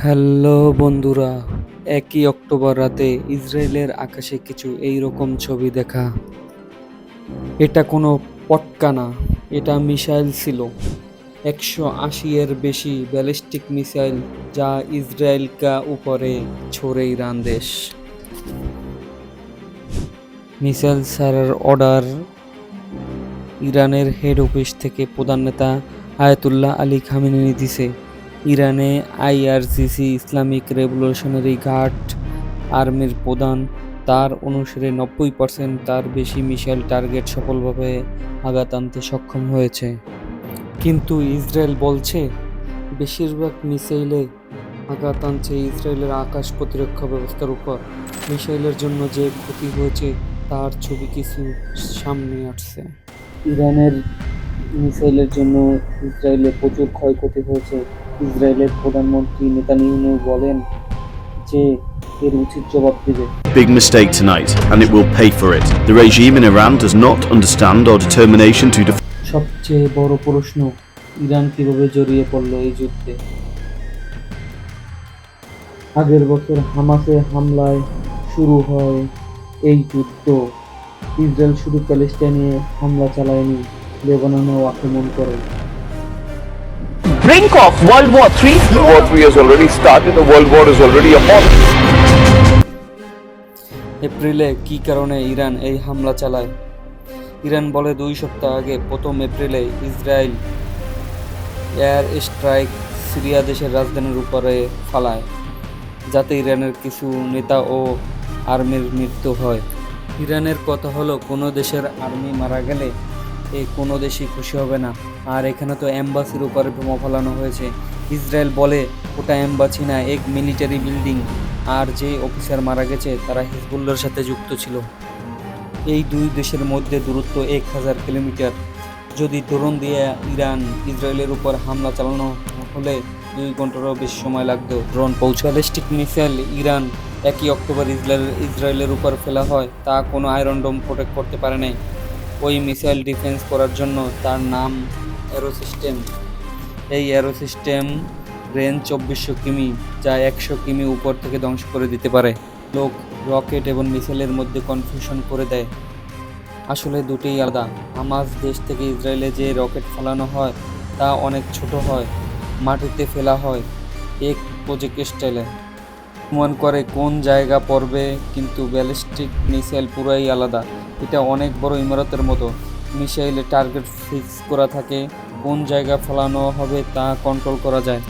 Hello বন্ধুরা, 1ই October রাতে ইসরায়েলের আকাশে কিছু এইরকম ছবি দেখা। এটা কোনো পটকা না, এটা মিসাইল ছিল। 180 এর বেশি ব্যালিস্টিক মিসাইল, যা ইসরায়েলকে উপরে ছড়ে ইরান দেশ। মিসাইল ছাড়ার অর্ডার ইরানের হেড অফিস থেকে প্রধান নেতা আয়াতুল্লাহ আলী খামেনি দিছে। ইরানে আইআরজিসি ইসলামিক রেভলিউশনারি গার্ড আর্মির প্রধান, তার অনুসারে 90% তার বেশি মিসাইল টার্গেট সফলভাবে আঘাত আনতে সক্ষম হয়েছে। কিন্তু ইসরায়েল বলছে বেশিরভাগ মিসাইলে আঘাত আনছে ইসরায়েলের আকাশ প্রতিরক্ষা ব্যবস্থার উপর। মিসাইলের জন্য যে ক্ষতি হয়েছে তার ছবি কিছু সামনে আসছে। ইরানের মিসাইলের জন্য ইসরায়েলের প্রচুর ক্ষয়ক্ষতি হয়েছে। ইসরায়েলের প্রধানমন্ত্রী নেতানিয়াহু বলেন যে এর উচিত জবাব দেবে। Big mistake tonight, and it will pay for it. The regime in Iran does not understand our determination to সবচেয়ে বড় প্রশ্ন, ইরান কিভাবে জড়িয়ে পড়ল এই যুদ্ধে? আগের বছর হামাসে হামলায় শুরু হয় এই যুদ্ধ। ইসরায়েল শুধু প্যালেস্টাইনে হামলা চালায়নি, লেবাননেও আক্রমণ করে। Brink of World War III. World War III has already started. The World War is already upon. এপ্রিলে কি কারণে ইরান এই হামলা চালায়? ইরান বলে 2 সপ্তাহ আগে 1 এপ্রিলে ইসরায়েল এয়ার স্ট্রাইক সিরিয়া দেশের রাজধানীর উপরে ফালায়, যাতে ইরানের কিছু নেতা ও আর্মির মৃত্যু হয়। ইরানের কথা হলো কোনো দেশের আর্মি মারা গেলে কোনো দেশই খুশি হবে না। আর এখানে তো এম্বাসির উপরে বোমা ফেলানো হয়েছে। ইসরায়েল বলে ওটা এম্বাসি না, এক মিলিটারি বিল্ডিং, আর যে অফিসার মারা গেছে তারা হিজবুল্লাহর সাথে যুক্ত ছিল। এই দুই দেশের মধ্যে দূরত্ব 1000 কিলোমিটার। যদি ড্রোন দিয়ে ইসরায়েলের উপর হামলা চালানো হলে 2 ঘন্টারও বেশি সময় লাগতো ড্রোন পৌঁছে। ব্যালিস্টিক মিসাইল ইরান 1ই অক্টোবর ইসরায়েলের উপর ফেলা হয়, তা কোনো আয়রন ডোম প্রোটেক্ট করতে পারে নাই। ওই মিসাইল ডিফেন্স করার জন্য তার নাম অ্যারো সিস্টেম। এই অ্যারো সিস্টেম রেঞ্জ 2400 কিমি, যা 100 কিমি উপর থেকে ধ্বংস করে দিতে পারে। লোক রকেট এবং মিসাইলের মধ্যে কনফিউশন করে দেয়, আসলে দুটোই আলাদা। হামাস দেশ থেকে ইসরায়েলে যে রকেট ফেলানো হয় তা অনেক ছোট হয়, মাটিতে ফেলা হয় এক প্রজেক্ট স্টাইলে, অনুমান করে কোন জায়গা পড়বে, কিন্তু ব্যালিস্টিক মিসাইল পুরাই আলাদা। এটা অনেক বড় ইমারতের মতো। মিসাইলে টার্গেট ফিক্স করা থাকে, কোন জায়গা ফেলানো হবে তা কন্ট্রোল করা যায়।